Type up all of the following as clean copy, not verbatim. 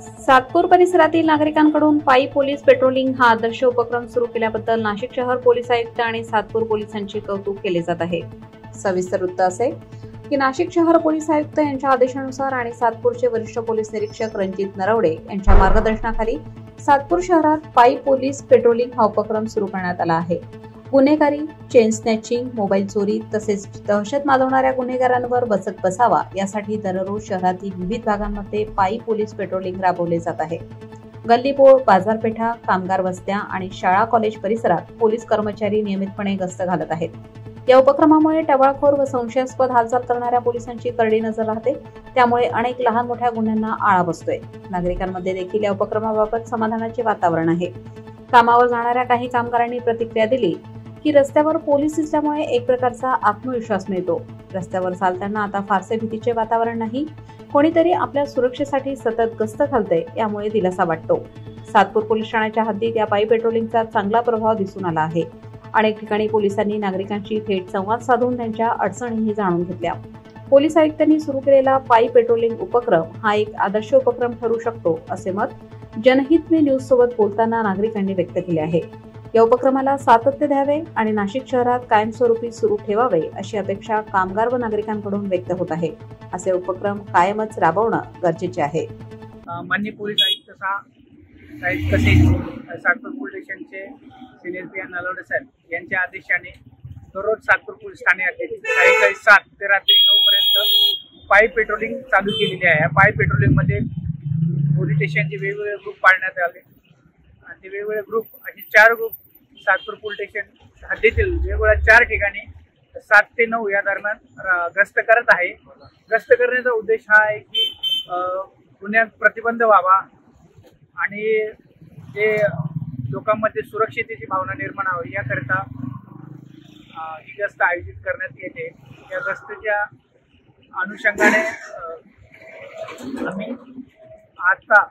सातपूर परिसरातील नागरिकांकडून पायी पोलीस पेट्रोलिंग हा आदर्श उपक्रम सुरू केल्याबद्दल नाशिक शहर पोलीस आयुक्त आणि सातपूर पोलिसांचे कौतुक केले जात आहे। सविस्तर वृत्त असे की नाशिक शहर पोलीस आयुक्त यांच्या आदेशानुसार आणि सातपूरचे वरिष्ठ पोलीस निरीक्षक रणजित नरवडे यांच्या मार्गदर्शनाखाली सातपूर शहरात पायी पोलीस पेट्रोलिंग हा उपक्रम सुरू करण्यात आला आहे। गुन्हेगारी, चेन स्नॅचिंग, मोबाईल चोरी तसेच दहशत माजवणाऱ्या गुन्हेगारांवर बसत बसावा यासाठी दररोज शहरातील विविध भागांमध्ये पायी पोलीस पेट्रोलिंग राबवले जात आहे। गल्लीबोळ, बाजारपेठा, कामगार वस्त्या आणि शाळा कॉलेज परिसरात पोलीस कर्मचारी नियमितपणे गस्त घालत आहेत। या उपक्रमामुळे टवाळखोर व संशयास्पद हालचाल करणाऱ्या पोलिसांची करडी नजर राहते, त्यामुळे अनेक लहान मोठ्या गुन्ह्यांना आळा बसतोय। नागरिकांमध्ये देखील या उपक्रमाबाबत समाधानाचे वातावरण आहे। कामावर जाणाऱ्या काही कामगारांनी प्रतिक्रिया दिली की रस्त्यावर पोलीस दिसल्यामुळे एक प्रकारचा आत्मविश्वास मिळतो। रस्त्यावर चालताना आता फारसे भीतीचे वातावरण नाही, कोणीतरी आपल्या सुरक्षेसाठी सतत गस्त घालते, यामुळे दिलासा वाटतो। सातपूर पोलीस ठाण्याच्या हद्दीत या पायी पेट्रोलिंगचा चांगला प्रभाव दिसून आला आहे। अनेक ठिकाणी पोलिसांनी नागरिकांशी थेट संवाद साधून त्यांच्या अडचणीही जाणून घेतल्या। पोलीस आयुक्तांनी सुरू केलेला पायी पेट्रोलिंग उपक्रम हा एक आदर्श उपक्रम ठरू शकतो, असे मत जनहित में न्यूज सोबत बोलताना नागरिकांनी व्यक्त केले आहे। या उपक्रमाला सातत्य द्यावे आणि नाशिक शहरात कायमस्वरूपी सुरू ठेवावे अशी अपेक्षा कामगार व नागरिकांकडून व्यक्त होत आहे। असे उपक्रम कायमच राबवणं गरजेचे आहे। माननीय पोलीस आयुक्त साहेब तसेच सातपूर पोलीस स्टेशनचे सिनियर पी नलवडे साहेब यांच्या आदेशाने दररोज सातपूर पोलीस ठाणे सायंकाळी 7 ते रात्री 9 पर्यंत पायी पेट्रोलिंग चालू केलेली आहे। पायी पेट्रोलिंगमध्ये पोलीस स्टेशनचे वेगवेगळे ग्रुप पाडण्यात आले आणि ते वेगवेगळे ग्रुप असे 4 ग्रुप सातपूर पोलीस स्टेशन हद्दीतील वेगवेगळ्या 4 ठिकाणी 7 ते 9 या दरम्यान गस्त करत आहे। गस्त करण्याचा उद्देश हा आहे की गुन्ह्यात प्रतिबंध व्हावा आणि ते लोकांमध्ये सुरक्षिततेची भावना निर्माण व्हावी याकरिता ही गस्त आयोजित करण्यात येते। या गस्तीच्या अनुषंगाने आम्ही आता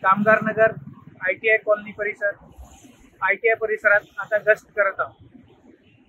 कामगार नगर, ITI कॉलनी परिसर, ITI परिसरात आता गस्त करत आहोत।